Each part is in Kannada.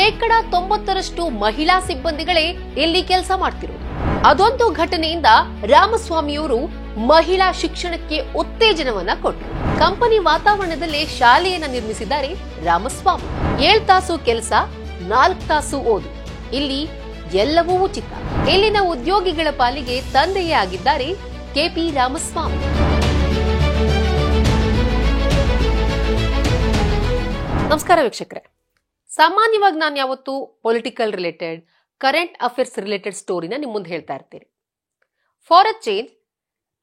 90% ಮಹಿಳಾ ಸಿಬ್ಬಂದಿಗಳೇ ಇಲ್ಲಿ ಕೆಲಸ ಮಾಡ್ತಿರೋದು. ಅದೊಂದು ಘಟನೆಯಿಂದ ರಾಮಸ್ವಾಮಿಯವರು ಮಹಿಳಾ ಶಿಕ್ಷಣಕ್ಕೆ ಉತ್ತೇಜನವನ್ನ ಕೊಟ್ಟರು. ಕಂಪನಿ ವಾತಾವರಣದಲ್ಲೇ ಶಾಲೆಯನ್ನ ನಿರ್ಮಿಸಿದ್ದಾರೆ ರಾಮಸ್ವಾಮಿ. 7 ತಾಸು ಕೆಲಸ, 4 ತಾಸು ಓದು. ಇಲ್ಲಿ ಎಲ್ಲವೂ ಉಚಿತ. ಇಲ್ಲಿನ ಉದ್ಯೋಗಿಗಳ ಪಾಲಿಗೆ ತಂದೆಯೇ ಆಗಿದ್ದಾರೆ ಕೆಪಿ ರಾಮಸ್ವಾಮಿ. ನಮಸ್ಕಾರ ವೀಕ್ಷಕರೇ. ಸಾಮಾನ್ಯವಾಗಿ ನಾನು ಯಾವತ್ತು political related, current affairs related ಸ್ಟೋರಿನ ನಿಮ್ಮ ಮುಂದೆ ಹೇಳ್ತಾ ಇರ್ತೀನಿ. For a change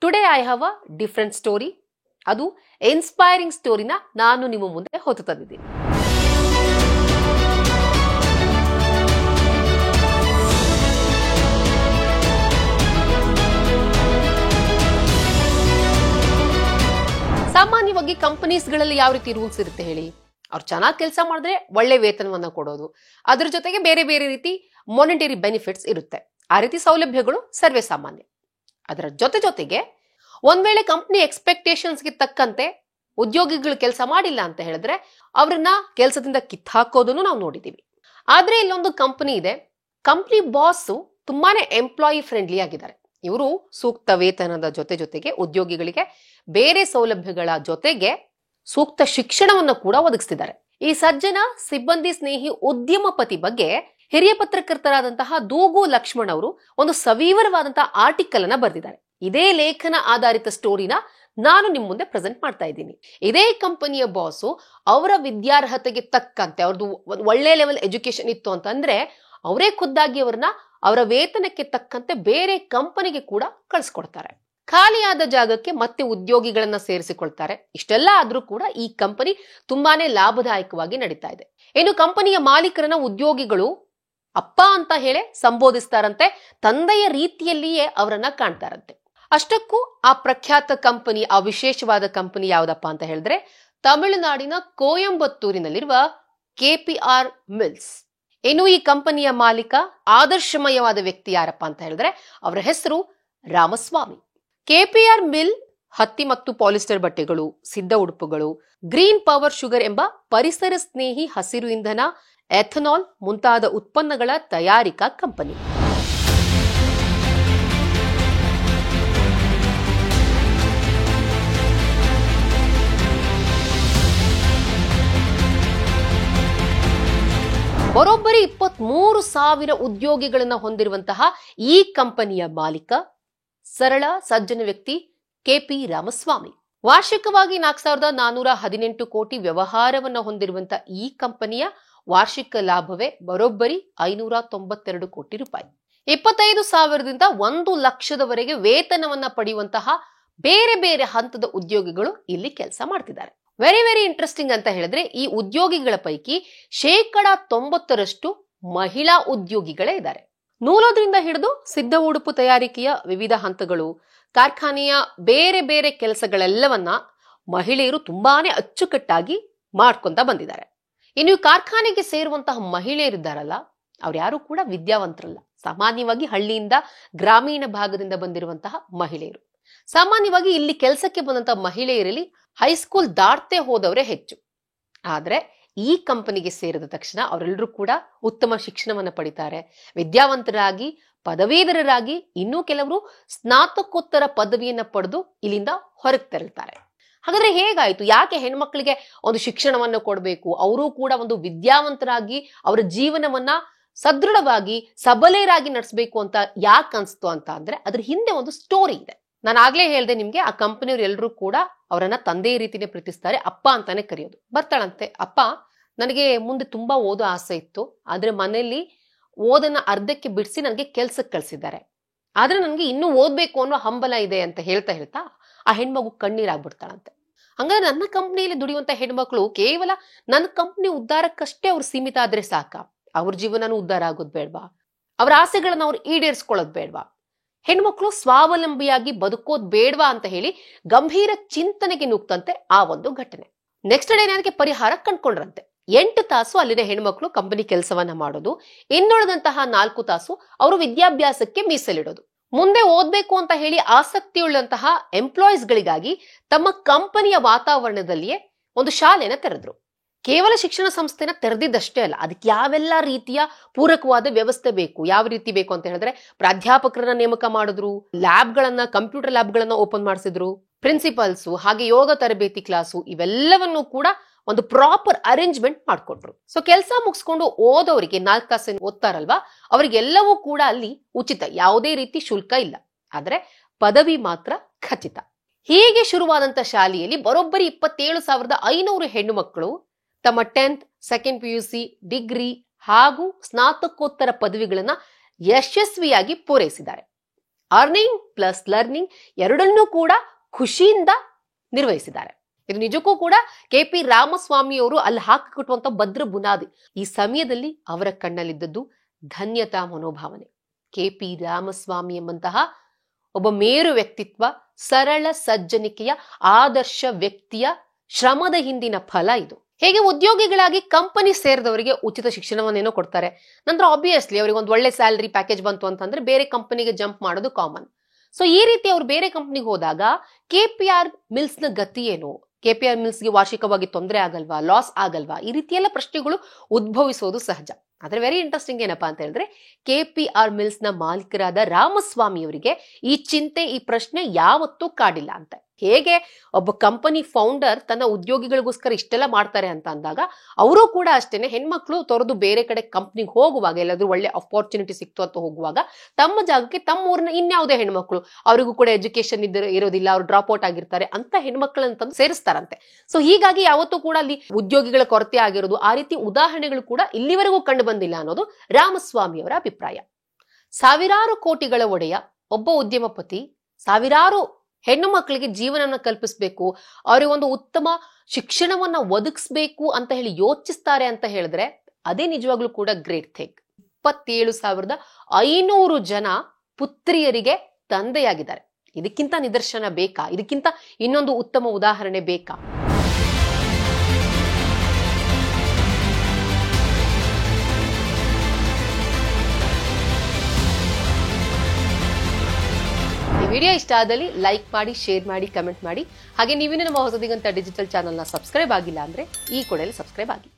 today I have a different story. ಅದು ಇನ್ಸ್ಪೈರಿಂಗ್ ಸ್ಟೋರಿನ ನಾನು ನಿಮ್ಮ ಮುಂದೆ ಹೊತ್ತು ತಂದಿದ್ದೀನಿ. ಸಾಮಾನ್ಯವಾಗಿ ಕಂಪನೀಸ್ಗಳಲ್ಲಿ ಯಾವ ರೀತಿ ರೂಲ್ಸ್ ಇರುತ್ತೆ ಹೇಳಿ? ಅವ್ರು ಚೆನ್ನಾಗಿ ಕೆಲಸ ಮಾಡಿದ್ರೆ ಒಳ್ಳೆ ವೇತನವನ್ನ ಕೊಡೋದು, ಅದ್ರ ಜೊತೆಗೆ ಬೇರೆ ಬೇರೆ ರೀತಿ ಮಾನಿಟರಿ ಬೆನಿಫಿಟ್ಸ್ ಇರುತ್ತೆ. ಆ ರೀತಿ ಸೌಲಭ್ಯಗಳು ಸರ್ವೇ ಸಾಮಾನ್ಯ. ಅದರ ಜೊತೆಗೆ ಒಂದ್ ವೇಳೆ ಕಂಪನಿ ಎಕ್ಸ್ಪೆಕ್ಟೇಷನ್ಸ್ಗೆ ತಕ್ಕಂತೆ ಉದ್ಯೋಗಿಗಳು ಕೆಲಸ ಮಾಡಿಲ್ಲ ಅಂತ ಹೇಳಿದ್ರೆ ಅವ್ರನ್ನ ಕೆಲಸದಿಂದ ಕಿತ್ತಾಕೋದನ್ನು ನಾವು ನೋಡಿದೀವಿ. ಆದ್ರೆ ಇಲ್ಲೊಂದು ಕಂಪನಿ ಇದೆ. ಕಂಪನಿ ಬಾಸ್ ತುಂಬಾನೇ ಎಂಪ್ಲಾಯಿ ಫ್ರೆಂಡ್ಲಿ ಆಗಿದ್ದಾರೆ. ಇವರು ಸೂಕ್ತ ವೇತನದ ಜೊತೆಗೆ ಉದ್ಯೋಗಿಗಳಿಗೆ ಬೇರೆ ಸೌಲಭ್ಯಗಳ ಜೊತೆಗೆ ಸೂಕ್ತ ಶಿಕ್ಷಣವನ್ನು ಕೂಡ ಒದಗಿಸ್ತಿದ್ದಾರೆ. ಈ ಸಜ್ಜನ ಸಿಬ್ಬಂದಿ ಸ್ನೇಹಿ ಉದ್ಯಮಪತಿ ಬಗ್ಗೆ ಹಿರಿಯ ಪತ್ರಕರ್ತರಾದಂತಹ ದೂಗು ಲಕ್ಷ್ಮಣ್ ಅವರು ಒಂದು ಸವಿವರವಾದಂತಹ ಆರ್ಟಿಕಲ್ ಅನ್ನ ಬರೆದಿದ್ದಾರೆ. ಇದೇ ಲೇಖನ ಆಧಾರಿತ ಸ್ಟೋರಿನ ನಾನು ನಿಮ್ ಮುಂದೆ ಪ್ರೆಸೆಂಟ್ ಮಾಡ್ತಾ ಇದ್ದೀನಿ. ಇದೇ ಕಂಪನಿಯ ಬಾಸು ಅವರ ವಿದ್ಯಾರ್ಹತೆಗೆ ತಕ್ಕಂತೆ, ಅವ್ರದ್ದು ಒಳ್ಳೆ ಲೆವೆಲ್ ಎಜುಕೇಶನ್ ಇತ್ತು ಅಂತಂದ್ರೆ ಅವರೇ ಖುದ್ದಾಗಿ ಅವರನ್ನ ಅವರ ವೇತನಕ್ಕೆ ತಕ್ಕಂತೆ ಬೇರೆ ಕಂಪನಿಗೆ ಕೂಡ ಕಳಿಸ್ಕೊಡ್ತಾರೆ. ಖಾಲಿಯಾದ ಜಾಗಕ್ಕೆ ಮತ್ತೆ ಉದ್ಯೋಗಿಗಳನ್ನ ಸೇರಿಸಿಕೊಳ್ತಾರೆ. ಇಷ್ಟೆಲ್ಲ ಆದ್ರೂ ಕೂಡ ಈ ಕಂಪನಿ ತುಂಬಾನೇ ಲಾಭದಾಯಕವಾಗಿ ನಡೀತಾ ಇದೆ. ಇನ್ನು ಕಂಪನಿಯ ಮಾಲೀಕರನ್ನ ಉದ್ಯೋಗಿಗಳು ಅಪ್ಪ ಅಂತ ಹೇಳಿ ಸಂಬೋಧಿಸ್ತಾರಂತೆ. ತಂದೆಯ ರೀತಿಯಲ್ಲಿಯೇ ಅವರನ್ನ ಕಾಣ್ತಾರಂತೆ. ಅಷ್ಟಕ್ಕೂ ಆ ಪ್ರಖ್ಯಾತ ಕಂಪನಿ, ಆ ವಿಶೇಷವಾದ ಕಂಪನಿ ಯಾವ್ದಪ್ಪ ಅಂತ ಹೇಳಿದ್ರೆ ತಮಿಳುನಾಡಿನ ಕೊಯಂಬತ್ತೂರಿನಲ್ಲಿರುವ KPR ಮಿಲ್ಸ್. ಇನ್ನು ಈ ಕಂಪನಿಯ ಮಾಲೀಕ ಆದರ್ಶಮಯವಾದ ವ್ಯಕ್ತಿ ಯಾರಪ್ಪ ಅಂತ ಹೇಳಿದ್ರೆ ಅವರ ಹೆಸರು ರಾಮಸ್ವಾಮಿ. KPR ಮಿಲ್ ಹತ್ತಿ ಮತ್ತು ಪಾಲಿಸ್ಟರ್ ಬಟ್ಟೆಗಳು, ಸಿದ್ಧ ಉಡುಪುಗಳು, ಗ್ರೀನ್ ಪವರ್ ಶುಗರ್ ಎಂಬ ಪರಿಸರ ಸ್ನೇಹಿ ಹಸಿರು ಇಂಧನ, ಎಥನಾಲ್ ಮುಂತಾದ ಉತ್ಪನ್ನಗಳ ತಯಾರಿಕಾ ಕಂಪನಿ. ಬರೋಬ್ಬರಿ 23,000 ಉದ್ಯೋಗಿಗಳನ್ನ ಹೊಂದಿರುವಂತಹ ಈ ಕಂಪನಿಯ ಮಾಲೀಕ ಸರಳ ಸಜ್ಜನ ವ್ಯಕ್ತಿ ಕೆಪಿ ರಾಮಸ್ವಾಮಿ. ವಾರ್ಷಿಕವಾಗಿ 4,418 ಕೋಟಿ ವ್ಯವಹಾರವನ್ನ ಹೊಂದಿರುವಂತಹ ಈ ಕಂಪನಿಯ ವಾರ್ಷಿಕ ಲಾಭವೇ ಬರೋಬ್ಬರಿ 592 ಕೋಟಿ ರೂಪಾಯಿ. 25,000ದಿಂದ 1 ಲಕ್ಷದವರೆಗೆ ವೇತನವನ್ನ ಪಡೆಯುವಂತಹ ಬೇರೆ ಬೇರೆ ಹಂತದ ಉದ್ಯೋಗಿಗಳು ಇಲ್ಲಿ ಕೆಲಸ ಮಾಡ್ತಿದ್ದಾರೆ. ವೆರಿ ಇಂಟ್ರೆಸ್ಟಿಂಗ್ ಅಂತ ಹೇಳಿದ್ರೆ ಈ ಉದ್ಯೋಗಿಗಳ ಪೈಕಿ 90% ಮಹಿಳಾ ಉದ್ಯೋಗಿಗಳೇ ಇದ್ದಾರೆ. ನೂಲೋದ್ರಿಂದ ಹಿಡಿದು ಸಿದ್ಧ ಉಡುಪು ತಯಾರಿಕೆಯ ವಿವಿಧ ಹಂತಗಳು, ಕಾರ್ಖಾನೆಯ ಬೇರೆ ಬೇರೆ ಕೆಲಸಗಳೆಲ್ಲವನ್ನ ಮಹಿಳೆಯರು ತುಂಬಾನೇ ಅಚ್ಚುಕಟ್ಟಾಗಿ ಮಾಡ್ಕೊಂತ ಬಂದಿದ್ದಾರೆ. ಇನ್ನು ಕಾರ್ಖಾನೆಗೆ ಸೇರುವಂತಹ ಮಹಿಳೆಯರಿದ್ದಾರಲ್ಲ, ಅವ್ರು ಯಾರು ಕೂಡ ವಿದ್ಯಾವಂತರಲ್ಲ. ಸಾಮಾನ್ಯವಾಗಿ ಹಳ್ಳಿಯಿಂದ ಗ್ರಾಮೀಣ ಭಾಗದಿಂದ ಬಂದಿರುವಂತಹ ಮಹಿಳೆಯರು. ಸಾಮಾನ್ಯವಾಗಿ ಇಲ್ಲಿ ಕೆಲಸಕ್ಕೆ ಬಂದಂತಹ ಮಹಿಳೆಯರಲ್ಲಿ ಹೈಸ್ಕೂಲ್ ದಾಟ್ತೆ ಹೋದವರೇ ಹೆಚ್ಚು. ಆದ್ರೆ ಈ ಕಂಪನಿಗೆ ಸೇರಿದ ತಕ್ಷಣ ಅವರೆಲ್ಲರೂ ಕೂಡ ಉತ್ತಮ ಶಿಕ್ಷಣವನ್ನ ಪಡಿತಾರೆ. ವಿದ್ಯಾವಂತರಾಗಿ, ಪದವೀಧರರಾಗಿ, ಇನ್ನೂ ಕೆಲವರು ಸ್ನಾತಕೋತ್ತರ ಪದವಿಯನ್ನ ಪಡೆದು ಇಲ್ಲಿಂದ ಹೊರಗೆ ತೆರಳುತ್ತಾರೆ. ಹಾಗಾದ್ರೆ ಹೇಗಾಯ್ತು? ಯಾಕೆ ಹೆಣ್ಮಕ್ಳಿಗೆ ಒಂದು ಶಿಕ್ಷಣವನ್ನು ಕೊಡಬೇಕು, ಅವರು ಕೂಡ ಒಂದು ವಿದ್ಯಾವಂತರಾಗಿ ಅವರ ಜೀವನವನ್ನ ಸದೃಢವಾಗಿ ಸಬಲೆಯರಾಗಿ ನಡೆಸಬೇಕು ಅಂತ ಯಾಕೆ ಅನ್ಸ್ತು ಅಂತ ಅಂದ್ರೆ ಅದ್ರ ಹಿಂದೆ ಒಂದು ಸ್ಟೋರಿ ಇದೆ. ನಾನು ಆಗ್ಲೇ ಹೇಳ್ದೆ ನಿಮ್ಗೆ, ಆ ಕಂಪನಿಯವ್ರು ಎಲ್ಲರೂ ಕೂಡ ಅವರನ್ನ ತಂದೆಯ ರೀತಿನೇ ಪ್ರೀತಿಸ್ತಾರೆ. ಅಪ್ಪ ಅಂತಾನೆ ಕರೆಯೋದು. ಬರ್ತಾಳಂತೆ, ಅಪ್ಪ ನನಗೆ ಮುಂದೆ ತುಂಬಾ ಓದೋ ಆಸೆ ಇತ್ತು, ಆದ್ರೆ ಮನೆಯಲ್ಲಿ ಓದನ್ನ ಅರ್ಧಕ್ಕೆ ಬಿಡಿಸಿ ನನಗೆ ಕೆಲ್ಸಕ್ಕೆ ಕಳ್ಸಿದ್ದಾರೆ. ಆದ್ರೆ ನನಗೆ ಇನ್ನೂ ಓದ್ಬೇಕು ಅನ್ನೋ ಹಂಬಲ ಇದೆ ಅಂತ ಹೇಳ್ತಾ ಆ ಹೆಣ್ಮಗು ಕಣ್ಣೀರಾಗ್ಬಿಡ್ತಾಳಂತೆ. ಹಂಗಾದ್ರೆ ನನ್ನ ಕಂಪ್ನಿಯಲ್ಲಿ ದುಡಿಯುವಂತ ಹೆಣ್ಮಕ್ಳು ಕೇವಲ ನನ್ನ ಕಂಪ್ನಿ ಉದ್ಧಾರಕ್ಕಷ್ಟೇ ಅವ್ರು ಸೀಮಿತ ಆದ್ರೆ ಸಾಕ? ಅವ್ರ ಜೀವನನೂ ಉದ್ಧಾರ ಆಗೋದ್ ಬೇಡ್ವಾ? ಅವ್ರ ಆಸೆಗಳನ್ನ ಅವ್ರು ಈಡೇರಿಸ್ಕೊಳ್ಳೋದ್ ಬೇಡ್ವಾ? ಹೆಣ್ಮಕ್ಳು ಸ್ವಾವಲಂಬಿಯಾಗಿ ಬದುಕೋದ್ ಬೇಡ್ವಾ ಅಂತ ಹೇಳಿ ಗಂಭೀರ ಚಿಂತನೆಗೆ ನುಗ್ತಂತೆ ಆ ಒಂದು ಘಟನೆ. ನೆಕ್ಸ್ಟ್ ಡೇ ಅದಕ್ಕೆ ಪರಿಹಾರ ಕಂಡ್ಕೊಂಡ್ರಂತೆ. 8 ತಾಸು ಅಲ್ಲಿನ ಹೆಣ್ಮಕ್ಳು ಕಂಪನಿ ಕೆಲಸವನ್ನ ಮಾಡೋದು, ಇನ್ನುಳಿದಂತಹ 4 ತಾಸು ಅವರು ವಿದ್ಯಾಭ್ಯಾಸಕ್ಕೆ ಮೀಸಲಿಡೋದು. ಮುಂದೆ ಓದ್ಬೇಕು ಅಂತ ಹೇಳಿ ಆಸಕ್ತಿಯುಳ್ಳಂತಹ ಎಂಪ್ಲಾಯೀಸ್ ಗಳಿಗಾಗಿ ತಮ್ಮ ಕಂಪನಿಯ ವಾತಾವರಣದಲ್ಲಿಯೇ ಒಂದು ಶಾಲೆನ ತೆರೆದ್ರು. ಕೇವಲ ಶಿಕ್ಷಣ ಸಂಸ್ಥೆನ ತೆರೆದಿದ್ದಷ್ಟೇ ಅಲ್ಲ, ಅದಕ್ಕೆ ಯಾವೆಲ್ಲ ರೀತಿಯ ಪೂರಕವಾದ ವ್ಯವಸ್ಥೆ ಬೇಕು, ಯಾವ ರೀತಿ ಬೇಕು ಅಂತ ಹೇಳಿದ್ರೆ ಪ್ರಾಧ್ಯಾಪಕರನ್ನ ನೇಮಕ ಮಾಡಿದ್ರು, ಕಂಪ್ಯೂಟರ್ ಲ್ಯಾಬ್ಗಳನ್ನ ಓಪನ್ ಮಾಡಿಸಿದ್ರು, ಪ್ರಿನ್ಸಿಪಲ್ಸು, ಹಾಗೆ ಯೋಗ ತರಬೇತಿ ಕ್ಲಾಸು, ಇವೆಲ್ಲವನ್ನು ಕೂಡ ಒಂದು ಪ್ರಾಪರ್ ಅರೇಂಜ್ಮೆಂಟ್ ಮಾಡ್ಕೊಟ್ರು. ಸೊ ಕೆಲಸ ಮುಗಿಸ್ಕೊಂಡು ಓದೋರಿಗೆ 4 ತಾಸು ಓದ್ತಾರಲ್ವಾ, ಅವರಿಗೆಲ್ಲವೂ ಕೂಡ ಅಲ್ಲಿ ಉಚಿತ, ಯಾವುದೇ ರೀತಿ ಶುಲ್ಕ ಇಲ್ಲ. ಆದ್ರೆ ಪದವಿ ಮಾತ್ರ ಖಚಿತ. ಹೀಗೆ ಶುರುವಾದಂತ ಶಾಲೆಯಲ್ಲಿ ಬರೋಬ್ಬರಿ 27,500 ಹೆಣ್ಣು ಮಕ್ಕಳು ತಮ್ಮ 10th, 2nd PUC, ಡಿಗ್ರಿ ಹಾಗೂ ಸ್ನಾತಕೋತ್ತರ ಪದವಿಗಳನ್ನ ಯಶಸ್ವಿಯಾಗಿ ಪೂರೈಸಿದ್ದಾರೆ. ಅರ್ನಿಂಗ್ ಪ್ಲಸ್ ಲರ್ನಿಂಗ್ ಎರಡನ್ನೂ ಕೂಡ ಖುಷಿಯಿಂದ ನಿರ್ವಹಿಸಿದ್ದಾರೆ. ಇದು ನಿಜಕ್ಕೂ ಕೂಡ KP ರಾಮಸ್ವಾಮಿ ಅವರು ಅಲ್ಲಿ ಹಾಕಿಕೊಟ್ಟುವಂತ ಭದ್ರ ಬುನಾದಿ. ಈ ಸಮಯದಲ್ಲಿ ಅವರ ಕಣ್ಣಲ್ಲಿದ್ದದ್ದು ಧನ್ಯತಾ ಮನೋಭಾವನೆ. KP ರಾಮಸ್ವಾಮಿ ಎಂಬಂತಹ ಒಬ್ಬ ಮೇರು ವ್ಯಕ್ತಿತ್ವ, ಸರಳ ಸಜ್ಜನಿಕೆಯ ಆದರ್ಶ ವ್ಯಕ್ತಿಯ ಶ್ರಮದ ಹಿಂದಿನ ಫಲ ಇದು. ಹೇಗೆ ಉದ್ಯೋಗಿಗಳಾಗಿ ಕಂಪನಿ ಸೇರಿದವರಿಗೆ ಉಚಿತ ಶಿಕ್ಷಣವನ್ನೇನೋ ಕೊಡ್ತಾರೆ, ನಂತರ ಆಬ್ವಿಯಸ್ಲಿ ಅವರಿಗೆ ಒಂದು ಒಳ್ಳೆ ಸ್ಯಾಲರಿ ಪ್ಯಾಕೇಜ್ ಬಂತು ಅಂತಂದ್ರೆ ಬೇರೆ ಕಂಪನಿಗೆ ಜಂಪ್ ಮಾಡೋದು ಕಾಮನ್. ಸೊ ಈ ರೀತಿ ಅವ್ರು ಬೇರೆ ಕಂಪನಿಗೆ ಹೋದಾಗ KPR ಮಿಲ್ಸ್ ನ ಗತಿ ಏನು, KPR ಮಿಲ್ಸ್ಗೆ ವಾರ್ಷಿಕವಾಗಿ ತೊಂದರೆ ಆಗಲ್ವಾ, ಲಾಸ್ ಆಗಲ್ವಾ, ಈ ರೀತಿಯೆಲ್ಲ ಪ್ರಶ್ನೆಗಳು ಉದ್ಭವಿಸೋದು ಸಹಜ. ಆದ್ರೆ ವೆರಿ ಇಂಟ್ರೆಸ್ಟಿಂಗ್ ಏನಪ್ಪಾ ಅಂತ ಹೇಳಿದ್ರೆ KPR ಮಿಲ್ಸ್ ನ ಮಾಲೀಕರಾದ ರಾಮಸ್ವಾಮಿ ಅವರಿಗೆ ಈ ಚಿಂತೆ, ಈ ಪ್ರಶ್ನೆ ಯಾವತ್ತೂ ಕಾಡಿಲ್ಲ ಅಂತ. ಹೇಗೆ ಒಬ್ಬ ಕಂಪನಿ ಫೌಂಡರ್ ತನ್ನ ಉದ್ಯೋಗಿಗಳಿಗೋಸ್ಕರ ಇಷ್ಟೆಲ್ಲ ಮಾಡ್ತಾರೆ ಅಂತ ಅಂದಾಗ ಅವರು ಕೂಡ ಅಷ್ಟೇನೆ ಹೆಣ್ಮಕ್ಳು ತೊರೆದು ಬೇರೆ ಕಡೆ ಕಂಪ್ನಿಗೆ ಹೋಗುವಾಗ, ಎಲ್ಲಾದ್ರೂ ಒಳ್ಳೆ ಅಪಾರ್ಚುನಿಟಿ ಸಿಕ್ತು ಅಂತ ಹೋಗುವಾಗ ತಮ್ಮ ಜಾಗಕ್ಕೆ ತಮ್ಮ ಊರಿನ ಇನ್ಯಾವುದೇ ಹೆಣ್ಮಕ್ಳು, ಅವರಿಗೂ ಕೂಡ ಎಜುಕೇಶನ್ ಇರೋದಿಲ್ಲ, ಅವ್ರು ಡ್ರಾಪ್ ಔಟ್ ಆಗಿರ್ತಾರೆ ಅಂತ ಹೆಣ್ಮಕ್ಳನ್ನ ತಂದು ಸೇರಿಸ್ತಾರಂತೆ. ಸೊ ಹೀಗಾಗಿ ಯಾವತ್ತೂ ಕೂಡ ಅಲ್ಲಿ ಉದ್ಯೋಗಿಗಳ ಕೊರತೆ ಆಗಿರೋದು, ಆ ರೀತಿ ಉದಾಹರಣೆಗಳು ಕೂಡ ಇಲ್ಲಿವರೆಗೂ ಕಂಡು ಬಂದಿಲ್ಲ ಅನ್ನೋದು ರಾಮಸ್ವಾಮಿ ಅವರ ಅಭಿಪ್ರಾಯ. ಸಾವಿರಾರು ಕೋಟಿಗಳ ಒಡೆಯ ಒಬ್ಬ ಉದ್ಯಮಪತಿ ಸಾವಿರಾರು ಹೆಣ್ಣು ಮಕ್ಕಳಿಗೆ ಜೀವನವನ್ನು ಕಲ್ಪಿಸಬೇಕು, ಅವರಿಗೆ ಒಂದು ಉತ್ತಮ ಶಿಕ್ಷಣವನ್ನ ಒದಗಿಸ್ಬೇಕು ಅಂತ ಹೇಳಿ ಯೋಚಿಸ್ತಾರೆ ಅಂತ ಹೇಳಿದ್ರೆ ಅದೇ ನಿಜವಾಗ್ಲೂ ಕೂಡ ಗ್ರೇಟ್ ಥಿಂಗ್. 27,500 ಜನ ಪುತ್ರಿಯರಿಗೆ ತಂದೆಯಾಗಿದ್ದಾರೆ. ಇದಕ್ಕಿಂತ ನಿದರ್ಶನ ಬೇಕಾ? ಇದಕ್ಕಿಂತ ಇನ್ನೊಂದು ಉತ್ತಮ ಉದಾಹರಣೆ ಬೇಕಾ? ವಿಡಿಯೋ ಇಷ್ಟ ಆದಲ್ಲಿ ಲೈಕ್ ಮಾಡಿ, ಶೇರ್ ಮಾಡಿ, ಕಮೆಂಟ್ ಮಾಡಿ. ಹಾಗೆ ನೀವಿನ್ನೂ ನಮ್ಮ ಹೊಸದಿಗಂತ ಡಿಜಿಟಲ್ ಚಾನೆಲ್ನ ಸಬ್ಸ್ಕ್ರೈಬ್ ಆಗಿಲ್ಲ ಅಂದ್ರೆ ಈ ಕೂಡಲೇ ಸಬ್ಸ್ಕ್ರೈಬ್ ಆಗಿ.